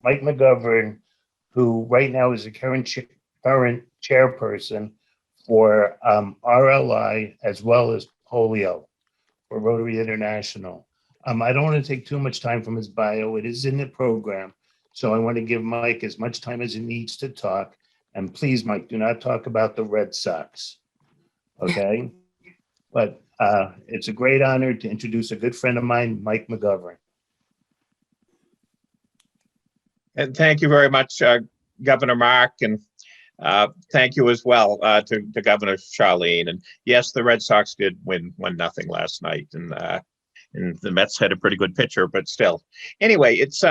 Mike McGovern, who right now is the current chairperson for RLI as well as Polio for Rotary International. I don't want to take too much time from his bio. It is in the program. So I want to give Mike as much time as he needs to talk. And please, Mike, do not talk about the Red Sox. Okay? But it's a great honor to introduce a good friend of mine, Mike McGovern. And thank you very much, Governor Mark, and thank you as well to Governor Charlene. And yes, the Red Sox did win 1-0 last night, and the Mets had a pretty good pitcher, but still. Anyway, it's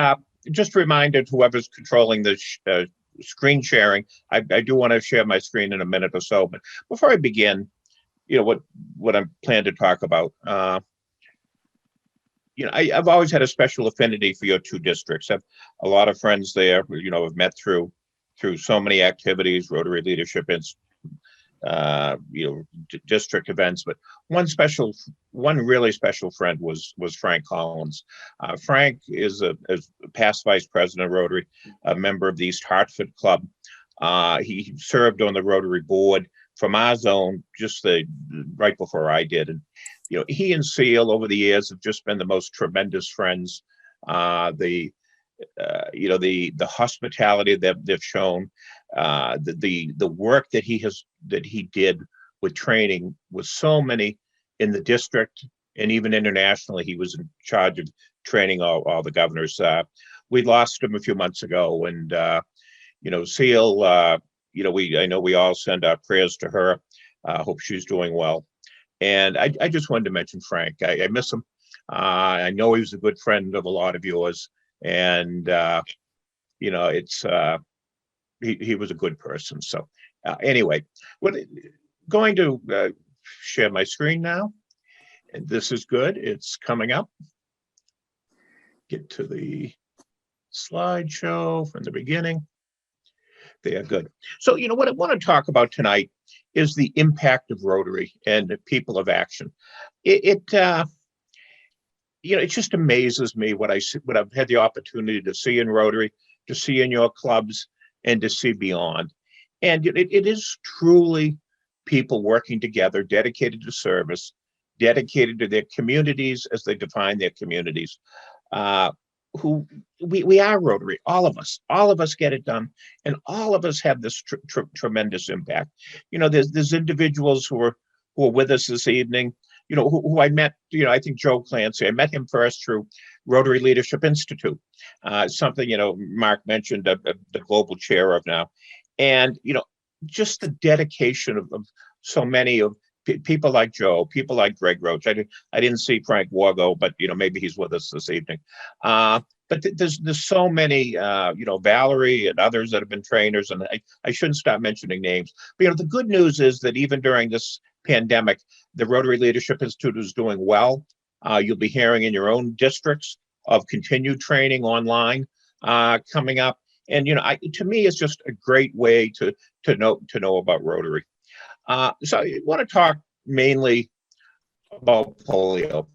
just a reminder to whoever's controlling the screen sharing. I do want to share my screen in a minute or so, but before I begin, what I'm planning to talk about. I've always had a special affinity for your two districts. I have a lot of friends there. I've met through so many activities, Rotary Leadership, district events. But one really special friend was Frank Collins. Frank is a past vice president of Rotary, a member of the East Hartford Club. He served on the Rotary board from our zone just right before I did. And, he and Seal over the years have just been the most tremendous friends. The hospitality that they've shown, the work that he did with training with so many in the district and even internationally. He was in charge of training all the governors. We lost him a few months ago, and Seal, I know we all send our prayers to her. Hope she's doing well. And I just wanted to mention Frank. I miss him. I know he was a good friend of a lot of yours, and he was a good person. So anyway, we're going to share my screen now, and this is good. It's coming up. Get to the slideshow from the beginning. They are good. So, what I want to talk about tonight is the impact of Rotary and the people of action. It just amazes me what I've had the opportunity to see in Rotary, to see in your clubs, and to see beyond. And it is truly people working together, dedicated to service, dedicated to their communities as they define their communities. Who we are Rotary, all of us get it done, and all of us have this tremendous impact. There's individuals who are with us this evening, who I met. I think Joe Clancy, I met him first through Rotary Leadership Institute, something Mark mentioned, the global chair of now, and just the dedication of so many of people like Joe, people like Greg Roach. I didn't see Frank Wargo, but maybe he's with us this evening. But there's so many, Valerie and others that have been trainers, and I shouldn't stop mentioning names. But the good news is that even during this pandemic, the Rotary Leadership Institute is doing well. You'll be hearing in your own districts of continued training online coming up, and to me, it's just a great way to know about Rotary. So I want to talk mainly about polio.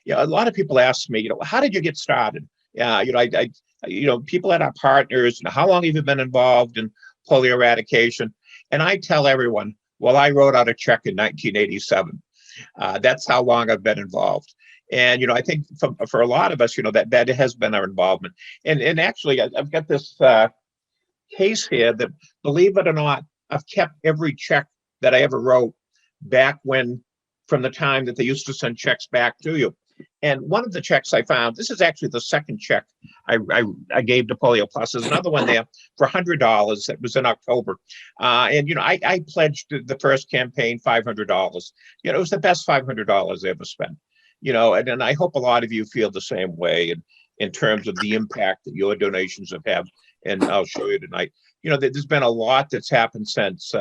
A lot of people ask me, how did you get started? People that are partners, how long have you been involved in polio eradication? And I tell everyone, well, I wrote out a check in 1987. That's how long I've been involved. And, I think for a lot of us, that has been our involvement. And actually, I've got this case here that, believe it or not, I've kept every check that I ever wrote back from the time that they used to send checks back to you. And one of the checks I found, this is actually the second check I gave to Polio Plus. There's another one there for $100 that was in October. And, I pledged the first campaign $500. It was the best $500 I ever spent. And I hope a lot of you feel the same way in terms of the impact that your donations have had. And I'll show you tonight. There's been a lot that's happened since.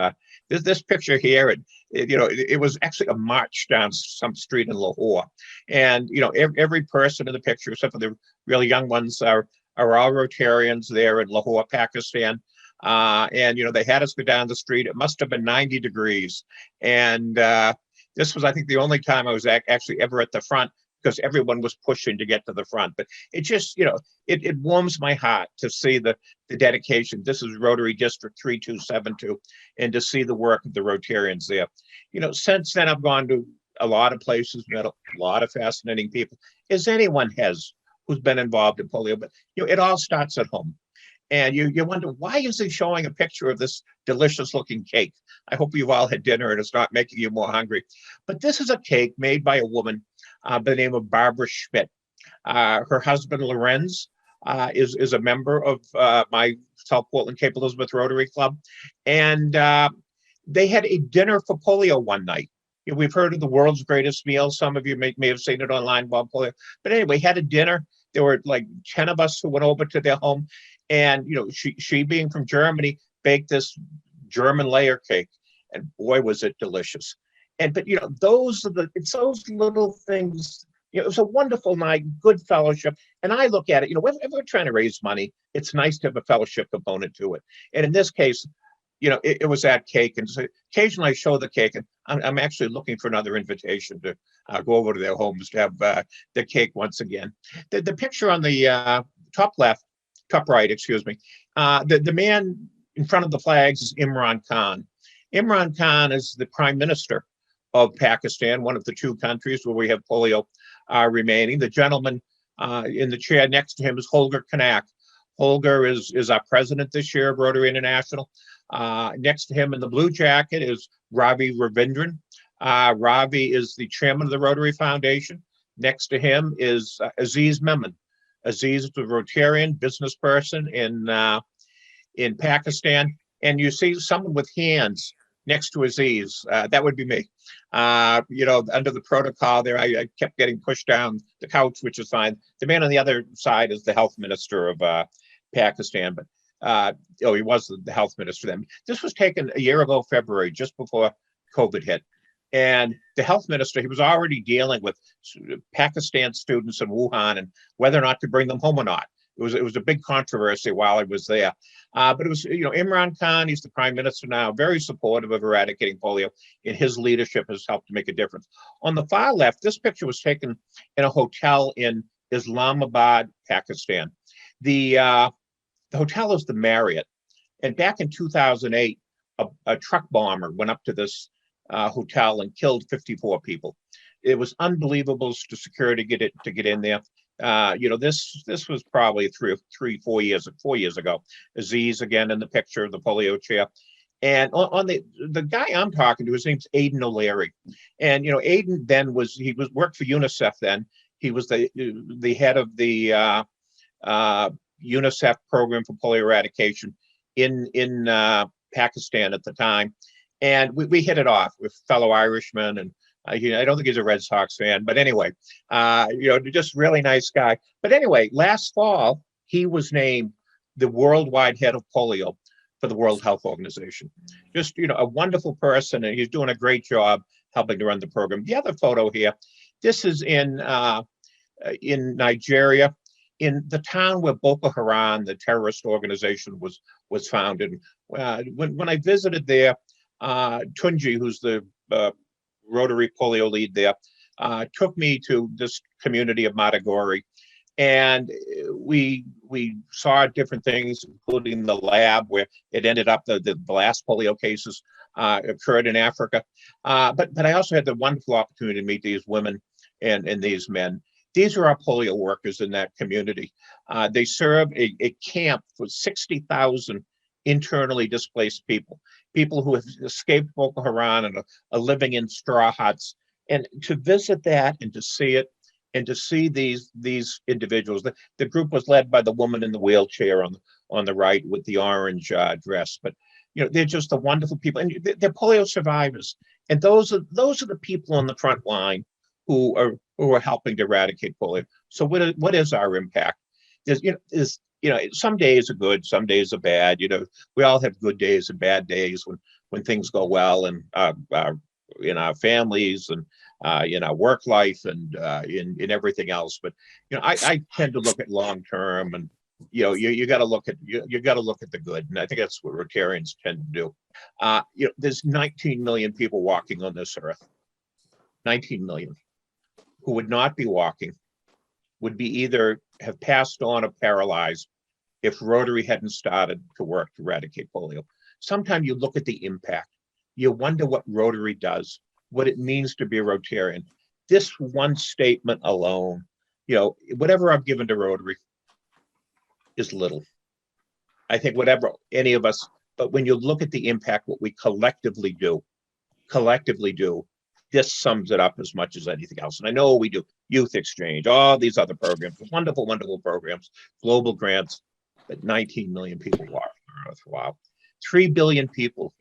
This picture here, it was actually a march down some street in Lahore. And, every person in the picture, except for the really young ones, are all Rotarians there in Lahore, Pakistan. And, they had us go down the street. It must have been 90 degrees. And this was, I think, the only time I was actually ever at the front, because everyone was pushing to get to the front. But it just, it warms my heart to see the dedication. This is Rotary District 3272, and to see the work of the Rotarians there. Since then, I've gone to a lot of places, met a lot of fascinating people, as anyone has who's been involved in polio. But it all starts at home. And you wonder, why is he showing a picture of this delicious looking cake? I hope you've all had dinner and it's not making you more hungry. But this is a cake made by a woman by the name of Barbara Schmidt. Her husband, Lorenz, is a member of my South Portland Cape Elizabeth Rotary Club. And they had a dinner for polio one night. We've heard of the world's greatest meal. Some of you may have seen it online about polio. But anyway, had a dinner. There were like 10 of us who went over to their home. And, she being from Germany, baked this German layer cake. And boy, was it delicious. But it's those little things. It was a wonderful night, good fellowship. And I look at it, if we're trying to raise money, it's nice to have a fellowship component to it. And in this case, it was that cake. And so occasionally I show the cake, and I'm actually looking for another invitation to go over to their homes to have the cake once again. The picture on the top right, excuse me. The man in front of the flags is Imran Khan. Imran Khan is the prime minister of Pakistan, one of the two countries where we have polio remaining. The gentleman in the chair next to him is Holger Kanak. Holger is our president this year of Rotary International. Next to him in the blue jacket is Ravi Ravindran. Ravi is the chairman of the Rotary Foundation. Next to him is Aziz Memon. Aziz is a Rotarian business person in Pakistan. And you see someone with hands next to Aziz. That would be me. Under the protocol there, I kept getting pushed down the couch, which is fine. The man on the other side is the health minister of Pakistan. But he was the health minister then. This was taken a year ago, February, just before COVID hit. And the health minister, he was already dealing with Pakistan students in Wuhan and whether or not to bring them home or not. It was a big controversy while I was there. But it was, Imran Khan, he's the prime minister now, very supportive of eradicating polio, and his leadership has helped to make a difference. On the far left, this picture was taken in a hotel in Islamabad, Pakistan. The hotel is the Marriott. And back in 2008, a truck bomber went up to this hotel and killed 54 people. It was unbelievable to security to get in there. This was probably 4 years ago. Aziz again in the picture, the polio chair. And on the guy I'm talking to, his name's Aidan O'Leary. And Aidan then worked for UNICEF then. He was the head of the UNICEF program for polio eradication in Pakistan at the time. And we hit it off with fellow Irishmen, and I don't think he's a Red Sox fan, but anyway, just really nice guy. But anyway, last fall, he was named the worldwide head of polio for the World Health Organization. Just, a wonderful person, and he's doing a great job helping to run the program. The other photo here, this is in Nigeria, in the town where Boko Haram, the terrorist organization, was founded. When I visited there, Tunji, who's the Rotary polio lead there, took me to this community of Matagori, and we saw different things, including the lab where it ended up the last polio cases occurred in Africa. But I also had the wonderful opportunity to meet these women and these men. These are our polio workers in that community. They serve a camp for 60,000 internally displaced people who have escaped Boko Haram and are living in straw huts. And to visit that and to see it and to see these individuals, the group was led by the woman in the wheelchair on the right with the orange dress. But they're just the wonderful people, and they're polio survivors. And those are the people on the front line who are helping to eradicate polio. So what is our impact? Some days are good, some days are bad. We all have good days and bad days when things go well and in our families and in our work life and in everything else. But I tend to look at long term, and you got to look at the good, and I think that's what Rotarians tend to do. There's 19 million people walking on this earth. 19 million. who would not be walking would be either have passed on or paralyzed if Rotary hadn't started to work to eradicate polio. Sometimes you look at the impact, you wonder what Rotary does, what it means to be a Rotarian. This one statement alone, whatever I've given to Rotary is little. I think whatever any of us, but when you look at the impact, what we collectively do, this sums it up as much as anything else. And I know we do youth exchange, all these other programs, wonderful, wonderful programs, global grants, but 19 million people walk on Earth. Wow. 3 billion people,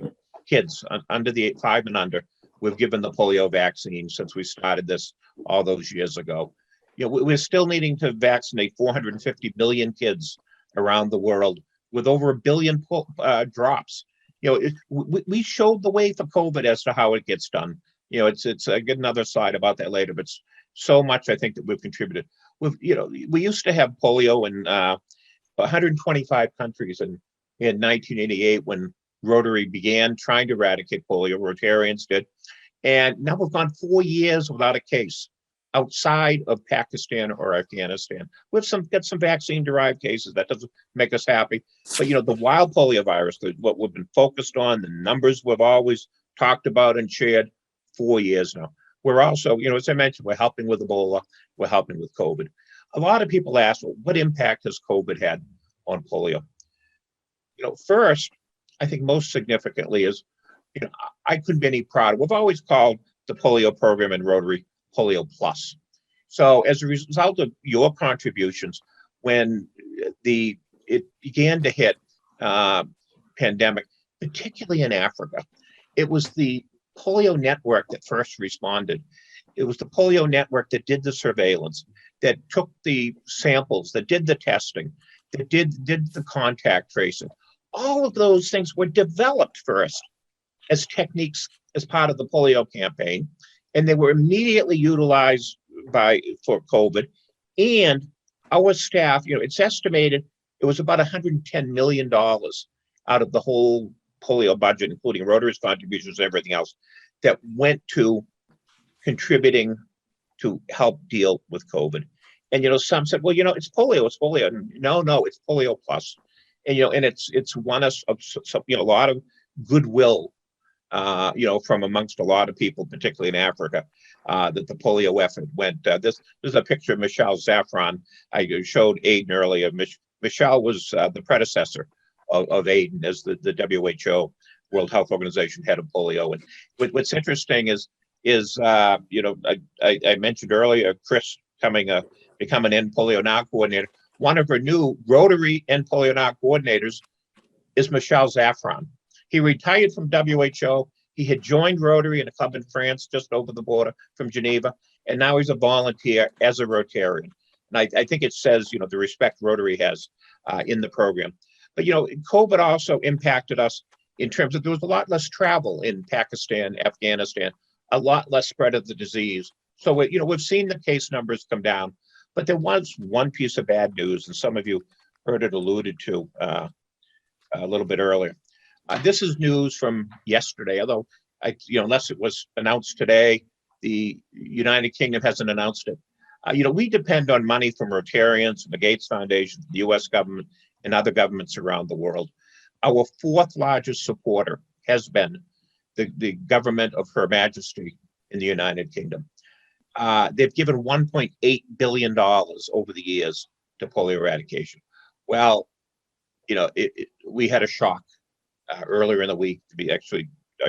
kids under the 5 and under, we've given the polio vaccine since we started this all those years ago. We're still needing to vaccinate 450 million kids around the world with over 1 billion drops. We showed the way for COVID as to how it gets done. It's I get another slide about that later, but so much I think that we've contributed. We used to have polio in 125 countries in 1988 when Rotary began trying to eradicate polio. Rotarians did, and now we've gone 4 years without a case outside of Pakistan or Afghanistan. We've got some vaccine-derived cases. That doesn't make us happy, but the wild polio virus, what we've been focused on, the numbers we've always talked about and shared. 4 years now. We're also, as I mentioned, we're helping with Ebola, we're helping with COVID. A lot of people ask, well, what impact has COVID had on polio? First, I think most significantly is, I couldn't be any prouder. We've always called the polio program in Rotary Polio Plus. So as a result of your contributions, when it began to hit pandemic, particularly in Africa, it was the polio network that first responded. It was the polio network that did the surveillance, that took the samples, that did the testing, that did the contact tracing. All of those things were developed first as techniques as part of the polio campaign, and they were immediately utilized for COVID. And our staff, it's estimated it was about $110 million out of the whole polio budget, including Rotary's contributions and everything else, that went to contributing to help deal with COVID. And some said, well, it's polio. No, it's polio plus. And and it's won us a lot of goodwill, from amongst a lot of people, particularly in Africa, that the polio effort went. This is a picture of Michelle Zaffron. I showed Aiden earlier. Michelle was the predecessor of Aiden as the WHO, World Health Organization, head of polio. And what's interesting is I mentioned earlier Chris becoming End Polio Now coordinator. One of her new Rotary End Polio Now coordinators is Michelle Zaffron. He retired from WHO. He had joined Rotary in a club in France, just over the border from Geneva, and now he's a volunteer as a Rotarian. And I think it says, the respect Rotary has in the program. But, COVID also impacted us in terms of there was a lot less travel in Pakistan, Afghanistan, a lot less spread of the disease. So, we've seen the case numbers come down, but there was one piece of bad news, and some of you heard it alluded to a little bit earlier. This is news from yesterday, although, unless it was announced today, the United Kingdom hasn't announced it. We depend on money from Rotarians, the Gates Foundation, the U.S. government, and other governments around the world. Our fourth largest supporter has been the government of Her Majesty in the United Kingdom. They've given $1.8 billion over the years to polio eradication. Well, we had a shock earlier in the week. I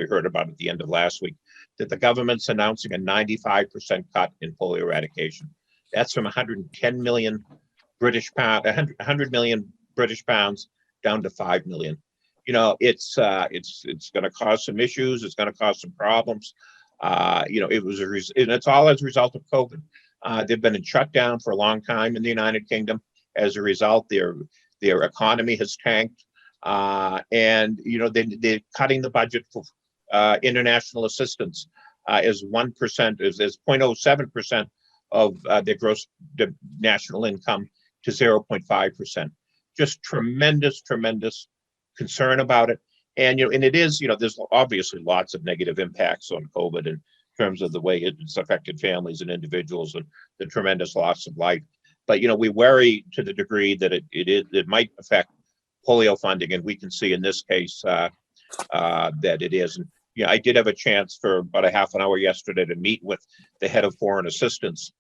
heard about it at the end of last week, that the government's announcing a 95% cut in polio eradication. That's from 110 million British pound, 100 million British pounds down to 5 million. It's going to cause some issues. It's going to cause some problems. It's all as a result of COVID. They've been in shutdown for a long time in the United Kingdom. As a result, their economy has tanked, and they're cutting the budget for international assistance as 1%, as 0.07% of their gross national income to 0.5%. Just tremendous concern about it. And it is, there's obviously lots of negative impacts on COVID and terms of the way it's affected families and individuals and the tremendous loss of life. But we worry to the degree that it might affect polio funding, and we can see in this case that it is. And I did have a chance for about a half an hour yesterday to meet with the head of foreign assistance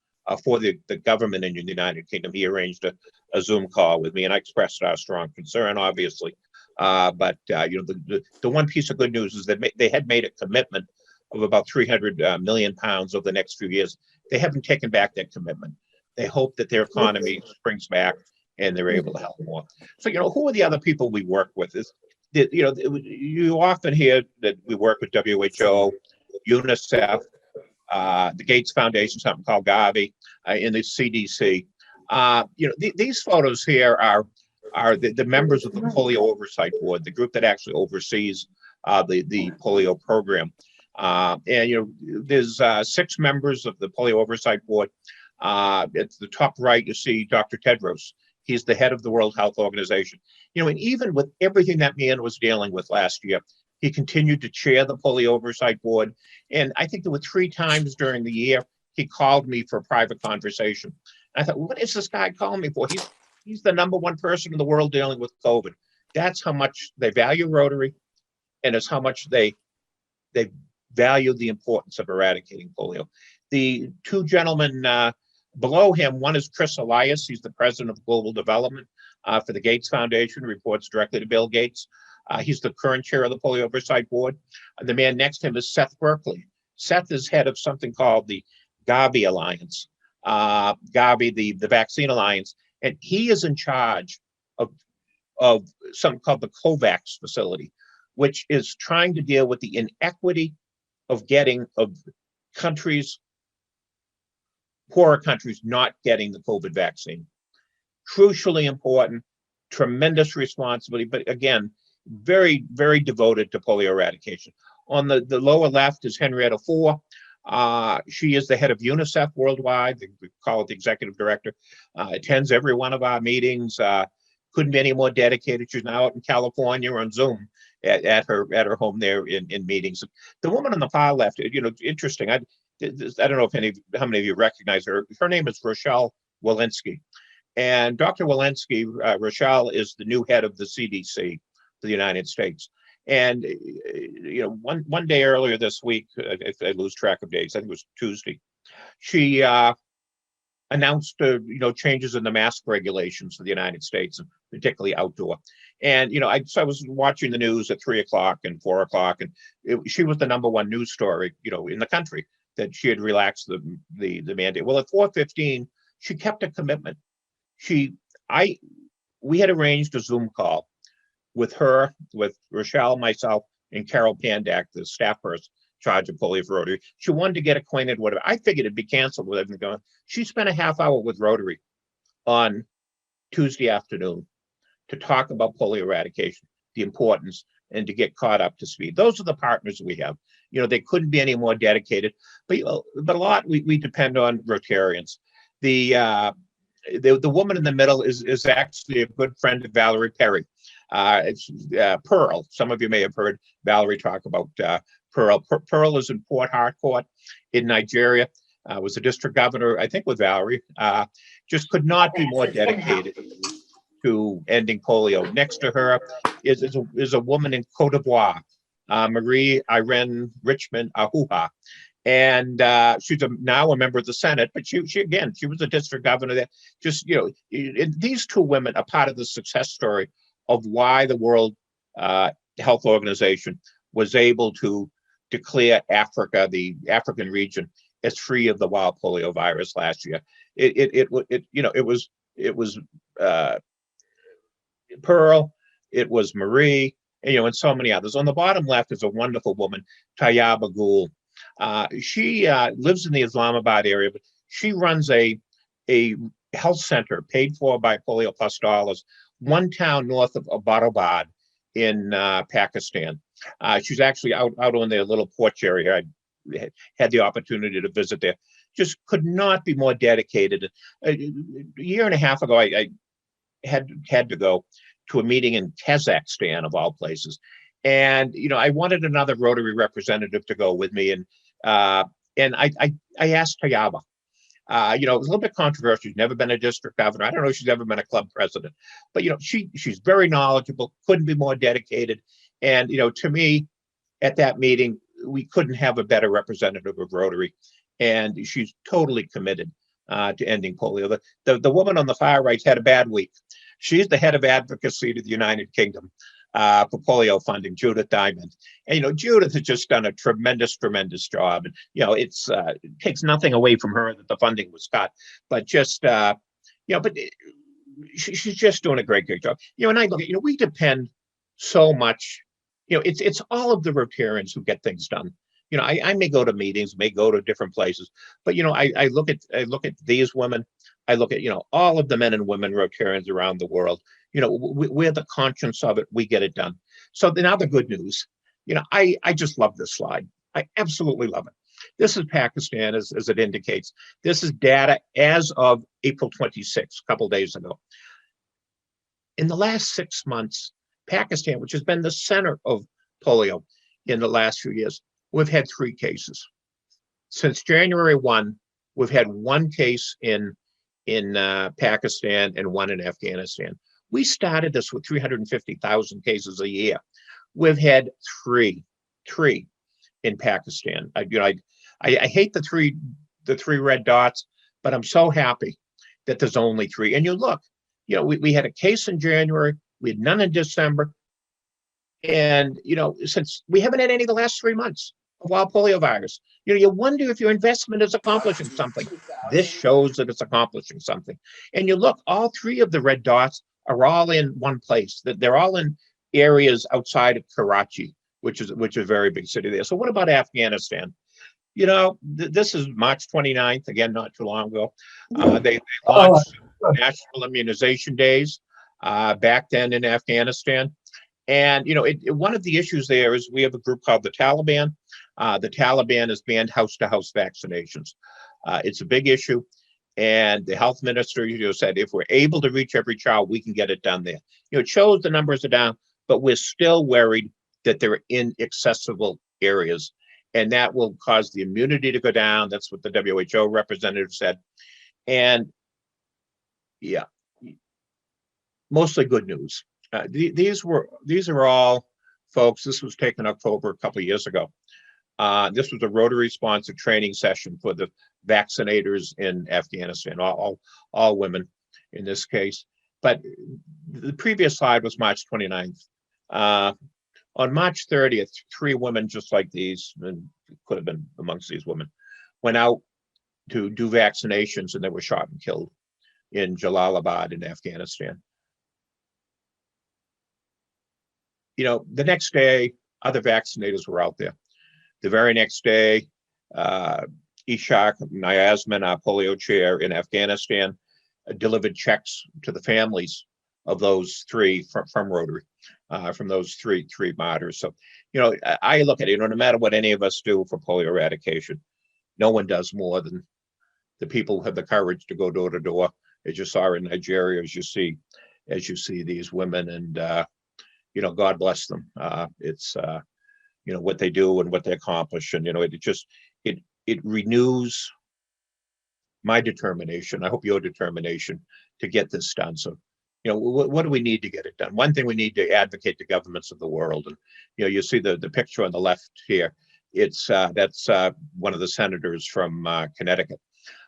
for the government in the United Kingdom. He arranged a Zoom call with me, and I expressed our strong concern, obviously. But the one piece of good news is that they had made a commitment of about 300 million pounds over the next few years. They haven't taken back that commitment. They hope that their economy springs back and they're able to help more. So, who are the other people we work with? You often hear that we work with WHO, UNICEF, the Gates Foundation, something called Gavi, in the CDC. These photos here are the members of the Polio Oversight Board, the group that actually oversees the polio program. And there's 6 members of the Polio Oversight Board. At the top right, you see Dr. Tedros. He's the head of the World Health Organization. And even with everything that man was dealing with last year, he continued to chair the Polio Oversight Board. And I think there were 3 times during the year he called me for a private conversation. And I thought, what is this guy calling me for? He's the #1 person in the world dealing with COVID. That's how much they value Rotary, and it's how much they value the importance of eradicating polio. The 2 gentlemen below him, one is Chris Elias. He's the president of global development for the Gates Foundation, reports directly to Bill Gates. He's the current chair of the Polio Oversight Board. The man next to him is Seth Berkley. Seth is head of something called the Gavi Alliance, Gavi, the Vaccine Alliance, and he is in charge of something called the COVAX facility, which is trying to deal with the inequity of poorer countries not getting the COVID vaccine. Crucially important, tremendous responsibility, but again, very, very devoted to polio eradication. On the lower left is Henrietta Fore. She is the head of UNICEF worldwide. We call it the executive director. Attends every one of our meetings. Couldn't be any more dedicated. She's now out in California on Zoom at her home there in meetings. The woman on the far left, interesting. I don't know how many of you recognize her. Her name is Rochelle Walensky. And Dr. Walensky, Rochelle, is the new head of the CDC for the United States. And one day earlier this week, if I lose track of days, I think it was Tuesday, she announced changes in the mask regulations for the United States, and particularly outdoor. And so I was watching the news at 3:00 and 4:00, and she was the #1 news story in the country that she had relaxed the mandate. Well, at 4:15, she kept a commitment. We had arranged a Zoom call with her, with Rochelle, myself, and Carol Pandak, the staff person in charge of Polio for Rotary. She wanted to get acquainted with it. I figured it'd be canceled with everything going. She spent a half hour with Rotary on Tuesday afternoon to talk about polio eradication, the importance, and to get caught up to speed. Those are the partners we have. They couldn't be any more dedicated, but a lot we depend on Rotarians. The woman in the middle is actually a good friend of Valerie Perry. It's Pearl. Some of you may have heard Valerie talk about Pearl. Pearl is in Port Harcourt in Nigeria. Was a district governor, I think, with Valerie. Just could not be more dedicated to ending polio. Next to her is a woman in Cote d'Ivoire, Marie Irene Richmond Ahuha. And she's now a member of the Senate, but she was a district governor there. These 2 women are part of the success story of why the World Health Organization was able to declare Africa, the African region, as free of the wild polio virus last year. It was Pearl, it was Marie, and so many others. On the bottom left is a wonderful woman, Tayyaba Gul. She lives in the Islamabad area, but she runs a health center paid for by Polio Plus dollars, one town north of Abbottabad in Pakistan. She's actually out on their little porch area. I had the opportunity to visit there. Just could not be more dedicated. A year and a half ago, I had to go to a meeting in Kazakhstan, of all places. And, I wanted another Rotary representative to go with me. And And I asked Tayaba, it was a little bit controversial. She's never been a district governor. I don't know if she's ever been a club president, but she's very knowledgeable, couldn't be more dedicated. And to me, at that meeting, we couldn't have a better representative of Rotary, and she's totally committed to ending polio. The woman on the far right's had a bad week. She's the head of advocacy to the United Kingdom for polio funding, Judith Diamond. And Judith has just done a tremendous job. And it takes nothing away from her that the funding was cut, but just she's just doing a great job. And I look at we depend so much. It's all of the Rotarians who get things done. I may go to meetings, may go to different places, but I look at these women. I look at all of the men and women Rotarians around the world. We're the conscience of it. We get it done. So now the good news. I just love this slide. I absolutely love it. This is Pakistan, as it indicates. This is data as of April 26th, a couple days ago. In the last 6 months, Pakistan, which has been the center of polio in the last few years, we've had 3 cases. Since January 1, we've had 1 case in Pakistan and 1 in Afghanistan. We started this with 350,000 cases a year. We've had three in Pakistan. I hate the three red dots, but I'm so happy that there's only 3. And you look, we had a case in January, we had none in December, and since we haven't had any the last 3 months of wild polio virus, you wonder if your investment is accomplishing something. This shows that it's accomplishing something. And you look, all 3 of the red dots are all in one place. That they're all in areas outside of Karachi, which is a very big city there. So what about Afghanistan? This is March 29th, again, not too long ago. They launched national immunization days back then in Afghanistan. And, one of the issues there is we have a group called the Taliban. The Taliban has banned house-to-house vaccinations. It's a big issue. And the health minister said, if we're able to reach every child, we can get it done there. It shows the numbers are down, but we're still worried that they're in inaccessible areas. And that will cause the immunity to go down. That's what the WHO representative said. And yeah, mostly good news. These are all, folks, this was taken October a couple of years ago. This was a Rotary sponsored training session for the vaccinators in Afghanistan, all women in this case. But the previous slide was March 29th. On March 30th, 3 women just like these, and could have been amongst these women, went out to do vaccinations and they were shot and killed in Jalalabad in Afghanistan. The next day, other vaccinators were out there. The very next day, Ishaq Niazman, our polio chair in Afghanistan, delivered checks to the families of those 3 from Rotary, from those three martyrs. So, I look at it, no matter what any of us do for polio eradication, no one does more than the people who have the courage to go door to door, as you saw in Nigeria, as you see these women, and God bless them. It's what they do and what they accomplish, and it renews my determination. I hope your determination to get this done. So, what do we need to get it done? One thing, we need to advocate the governments of the world, and you see the picture on the left here. It's that's one of the senators from Connecticut.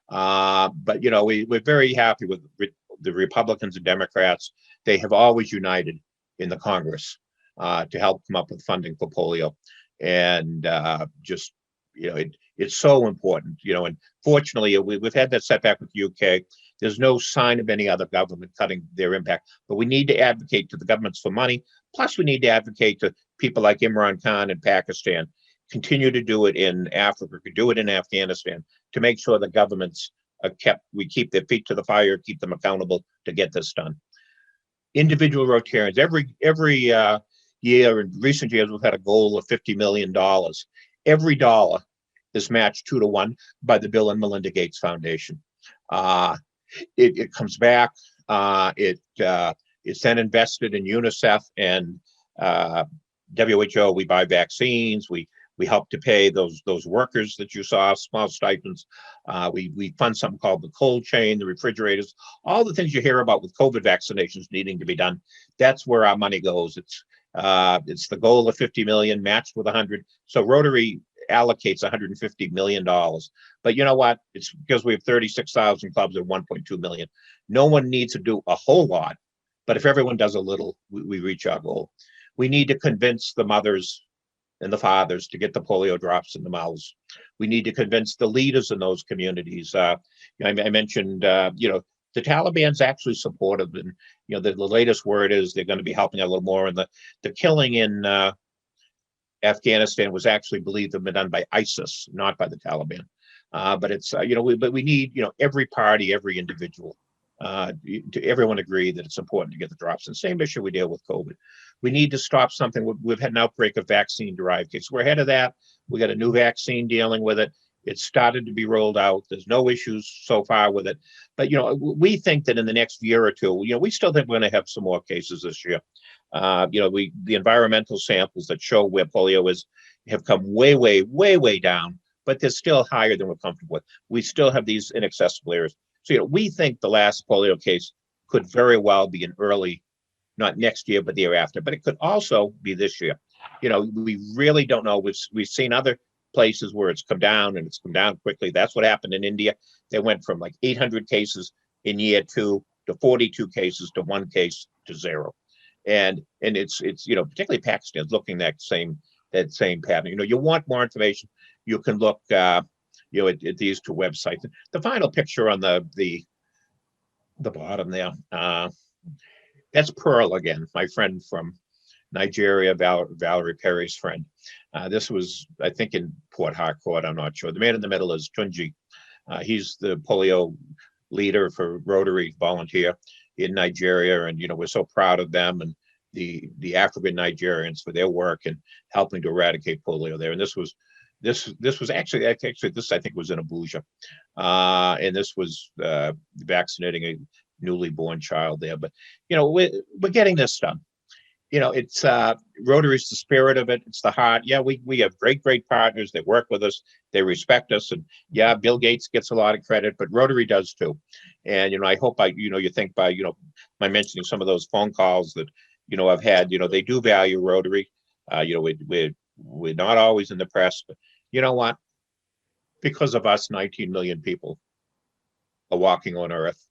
But we're very happy with the Republicans and Democrats. They have always united in the Congress to help come up with funding for polio, and it's so important. And fortunately, we've had that setback with the UK. There's no sign of any other government cutting their impact, but we need to advocate to the governments for money. Plus, we need to advocate to people like Imran Khan in Pakistan, continue to do it in Africa, do it in Afghanistan, to make sure the governments are we keep their feet to the fire, keep them accountable to get this done. Individual Rotarians, every year, in recent years, we've had a goal of $50 million. Every dollar is matched 2 to 1 by the Bill and Melinda Gates Foundation. It comes back. It's then invested in UNICEF and WHO. We buy vaccines. We We help to pay those workers that you saw, small stipends. We fund something called the cold chain, the refrigerators, all the things you hear about with COVID vaccinations needing to be done. That's where our money goes. It's the goal of 50 million matched with 100. So Rotary allocates $150 million. But you know what? It's because we have 36,000 clubs and 1.2 million. No one needs to do a whole lot, but if everyone does a little, we reach our goal. We need to convince the mothers and the fathers to get the polio drops in the mouths. We need to convince the leaders in those communities. I mentioned, the Taliban's actually supportive, and the latest word is they're going to be helping a little more. And the killing in Afghanistan was actually believed to have been done by ISIS, not by the Taliban. But it's we need every party, every individual, to everyone agree that it's important to get the drops. And same issue we deal with COVID. We need to stop something. We've had an outbreak of vaccine-derived cases. We're ahead of that. We got a new vaccine dealing with it. It's started to be rolled out. There's no issues so far with it. But we think that in the next year or two, we still think we're going to have some more cases this year. The environmental samples that show where polio is have come way, way, way, way down, but they're still higher than we're comfortable with. We still have these inaccessible areas. So we think the last polio case could very well be an early, not next year, but the year after. But it could also be this year. We really don't know. We've seen other places where it's come down, and it's come down quickly. That's what happened in India. They went from like 800 cases in year 2 to 42 cases to 1 case to 0. And it's particularly Pakistan's looking that same pattern. You want more information, you can look at these 2 websites. The final picture on the bottom there, that's Pearl again, my friend from Nigeria, Valerie Perry's friend. This was, I think, in Port Harcourt, I'm not sure. The man in the middle is Tunji. He's the polio leader for Rotary volunteer in Nigeria, and we're so proud of them and the African Nigerians for their work and helping to eradicate polio there. And this was actually this, I think, was in Abuja, and this was vaccinating a newly born child there. But we're getting this done. It's Rotary's the spirit of it. It's the heart. Yeah, we have great partners. They work with us. They respect us. And yeah, Bill Gates gets a lot of credit, but Rotary does too. And I hope you think by my mentioning some of those phone calls that I've had. They do value Rotary. We're not always in the press, but you know what? Because of us, 19 million people are walking on Earth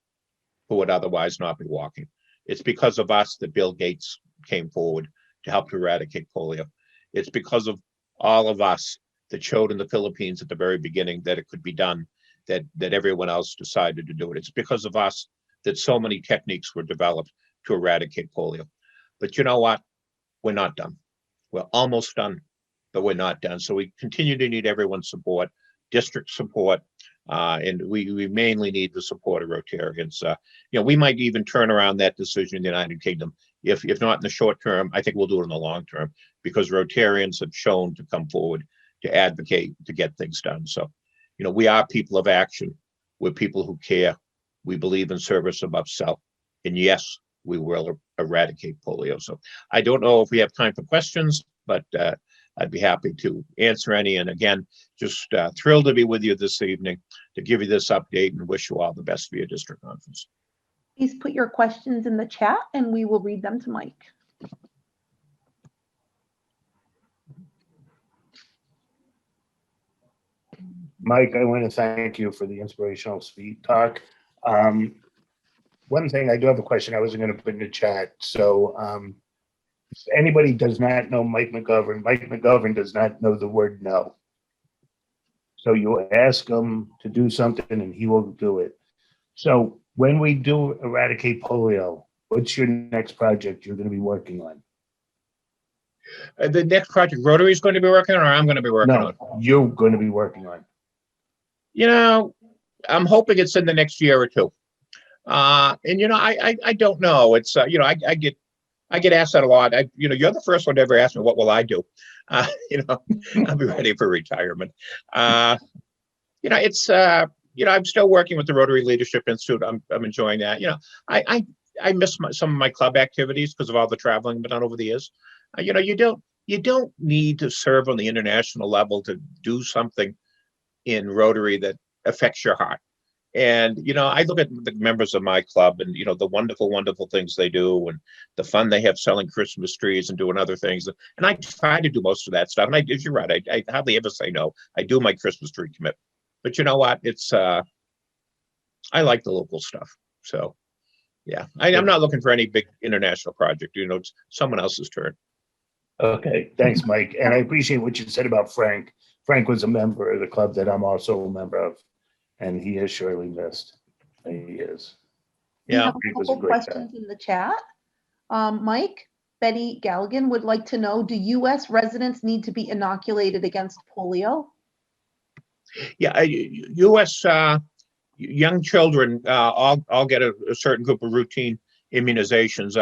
who would otherwise not be walking. It's because of us that Bill Gates came forward to help to eradicate polio. It's because of all of us that showed in the Philippines at the very beginning that it could be done, that everyone else decided to do it. It's because of us that so many techniques were developed to eradicate polio. But you know what? We're not done. We're almost done, but we're not done. So we continue to need everyone's support, district support, and we mainly need the support of Rotarians. We might even turn around that decision in the United Kingdom. If not in the short term, I think we'll do it in the long term, because Rotarians have shown to come forward to advocate to get things done. So, we are people of action. We're people who care. We believe in service above self. And yes, we will eradicate polio. So I don't know if we have time for questions, but I'd be happy to answer any. And again, just thrilled to be with you this evening to give you this update and wish you all the best for your district conference. Please put your questions in the chat and we will read them to Mike. Mike, I want to thank you for the inspirational speed talk. One thing, I do have a question I wasn't going to put in the chat. So if anybody does not know Mike McGovern does not know the word no. So you ask him to do something and he will do it. So when we do eradicate polio, what's your next project you're going to be working on? The next project Rotary is going to be working on, or I'm going to be working on? You're going to be working on. I'm hoping it's in the next year or two. And I don't know. It's I get asked that a lot. You're the first one to ever ask me, what will I do? I'll be ready for retirement. It's I'm still working with the Rotary Leadership Institute. I'm enjoying that. I miss some of my club activities because of all the traveling I've done over the years. You you don't need to serve on the international level to do something in Rotary that affects your heart. And, I look at the members of my club and, the wonderful, wonderful things they do and the fun they have selling Christmas trees and doing other things. And I try to do most of that stuff. And you're right, I hardly ever say no. I do my Christmas tree commit. But you know what? I like the local stuff. So, yeah, I'm not looking for any big international project. It's someone else's turn. Okay, thanks, Mike. And I appreciate what you said about Frank. Frank was a member of the club that I'm also a member of, and he is surely missed. He is. We Yeah, have a Frank was a couple great guy. questions in the chat. Mike, Betty Galligan would like to know, do US residents need to be inoculated against polio? Yeah, U.S. Young children all get a certain group of routine immunizations,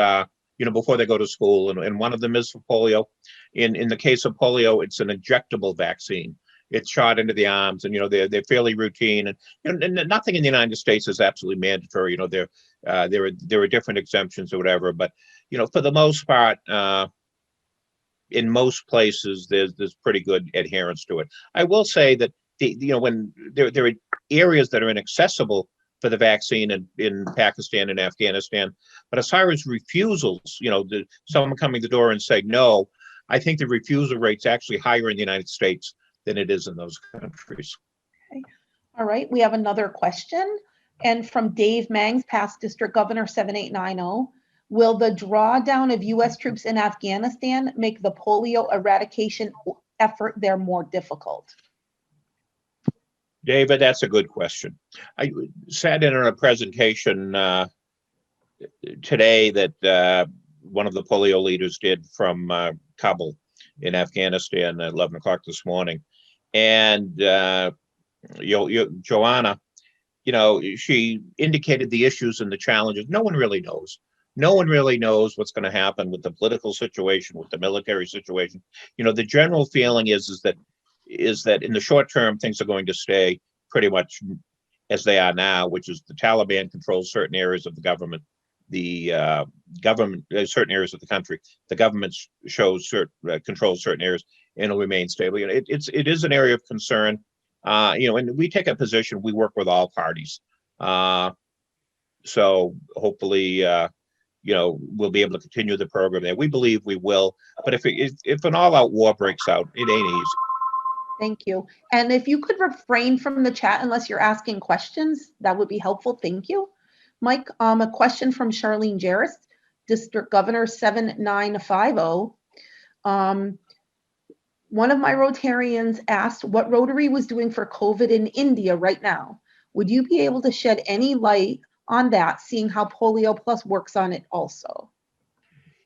before they go to school, and one of them is for polio. In the case of polio, it's an injectable vaccine. It's shot into the arms, and they're fairly routine, and nothing in the United States is absolutely mandatory. There are different exemptions or whatever, but for the most part, in most places, there's pretty good adherence to it. I will say that when there are areas that are inaccessible for the vaccine in Pakistan and Afghanistan, but as far as refusals, someone coming to the door and saying no, I think the refusal rate's actually higher in the United States than it is in those countries. Okay. All right, we have another question. And from Dave Mangs, past District Governor 7890, will the drawdown of US troops in Afghanistan make the polio eradication effort there more difficult? David, that's a good question. I sat in on a presentation today that one of the polio leaders did from Kabul in Afghanistan at 11 o'clock this morning. And Joanna, she indicated the issues and the challenges. No one really knows. No one really knows what's going to happen with the political situation, with the military situation. The general feeling is that in the short term, things are going to stay pretty much as they are now, which is the Taliban controls certain areas of the government, the government, certain areas of the country, the government controls certain areas, and it'll remain stable. It is an area of concern, and we take a position, we work with all parties. So hopefully, we'll be able to continue the program there. We believe we will, but if an all-out war breaks out, it ain't easy. Thank you. And if you could refrain from the chat unless you're asking questions, that would be helpful. Thank you. Mike, a question from Charlene Jarris, District Governor 7950. One of my Rotarians asked what Rotary was doing for COVID in India right now. Would you be able to shed any light on that, seeing how Polio Plus works on it also?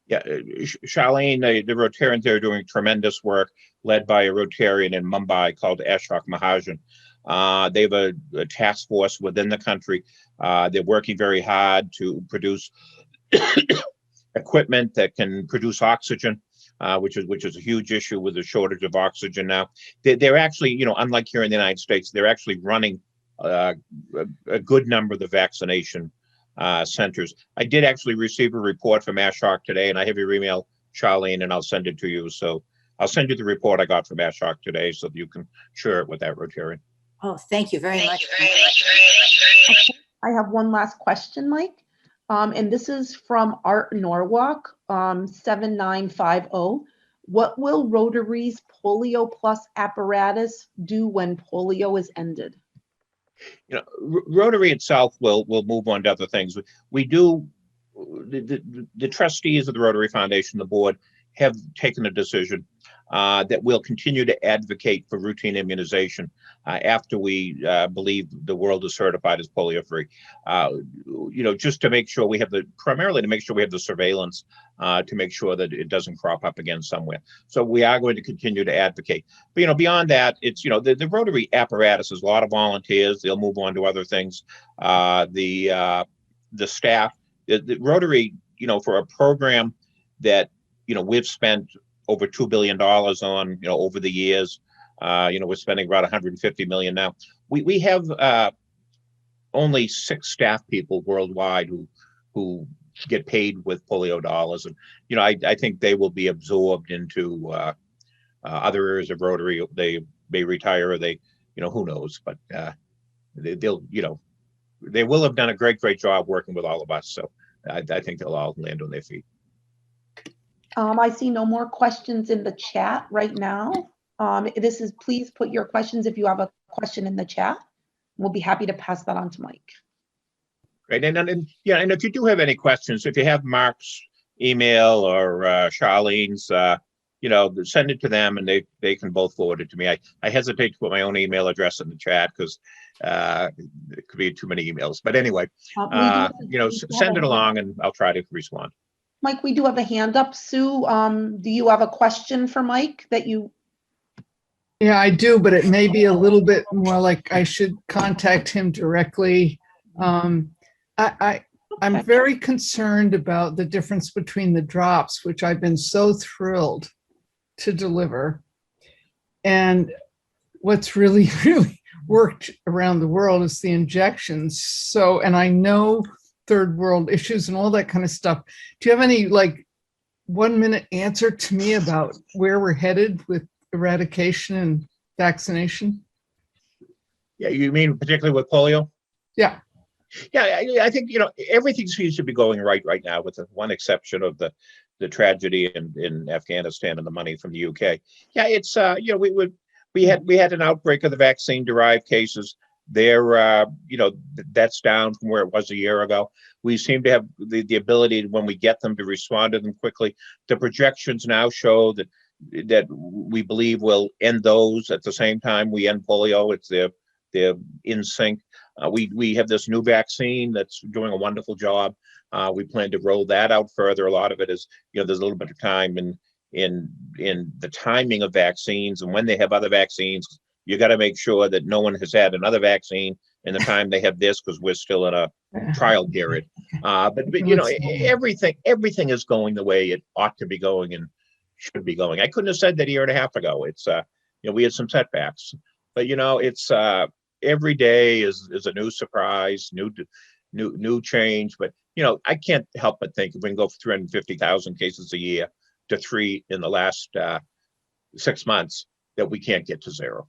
Yeah, Charlene, the Rotarians there are doing tremendous work, led by a Rotarian in Mumbai called Ashok Mahajan. They have a task force within the country. They're working very hard to produce equipment that can produce oxygen, which is a huge issue with the shortage of oxygen now. They're actually, unlike here in the United States, they're actually running a good number of the vaccination centers. I did actually receive a report from Ashok today, and I have your email, Charlene, and I'll send it to you. So I'll send you the report I got from Ashok today so that you can share it with that Rotarian. Oh, thank you very much. I have one last question, Mike. And this is from Art Norwalk, 7950. What will Rotary's Polio Plus apparatus do when polio is ended? Rotary itself will move on to other things. We do, the trustees of the Rotary Foundation, the board, have taken a decision that we'll continue to advocate for routine immunization after we believe the world is certified as polio free. Just to make sure primarily to make sure we have the surveillance to make sure that it doesn't crop up again somewhere. So we are going to continue to advocate. But beyond that, it's the Rotary apparatus is a lot of volunteers. They'll move on to other things. The staff, the Rotary, for a program that we've spent over $2 billion on, over the years. We're spending about 150 million now. We have only 6 staff people worldwide who get paid with polio dollars. And, I think they will be absorbed into other areas of Rotary. They may retire, or they, who knows, but they'll, they will have done a great job working with all of us. So I think they'll all land on their feet. I see no more questions in the chat right now. Please put your questions if you have a question in the chat. We'll be happy to pass that on to Mike. Great. And if you do have any questions, if you have Mark's email or Charlene's, send it to them, and they can both forward it to me. I hesitate to put my own email address in the chat because it could be too many emails. But anyway, send it along, and I'll try to respond. Mike, we do have a hand up. Sue, do you have a question for Mike that you? Yeah, I do, but it may be a little bit more like I should contact him directly. I'm very concerned about the difference between the drops, which I've been so thrilled to deliver, and what's really worked around the world is the injections. So, and I know third world issues and all that kind of stuff. Do you have any 1 minute answer to me about where we're headed with eradication and vaccination? Yeah, you mean particularly with polio? Yeah. Yeah, I think everything seems to be going right now, with the one exception of the tragedy in Afghanistan and the money from the UK. Yeah, it's we had an outbreak of the vaccine derived cases. That's down from where it was a year ago. We seem to have the ability, when we get them, to respond to them quickly. The projections now show that we believe we'll end those at the same time we end polio. They're in sync. We have this new vaccine that's doing a wonderful job. We plan to roll that out further. A lot of it is, there's a little bit of time in the timing of vaccines, and when they have other vaccines, you got to make sure that no one has had another vaccine in the time they have this, because we're still in a trial period. But everything is going the way it ought to be going and should be going. I couldn't have said that a year and a half ago. It's we had some setbacks, but it's every day is a new surprise, new change. But I can't help but think if we can go for 350,000 cases a year to 3 in the last 6 months, that we can't get to 0.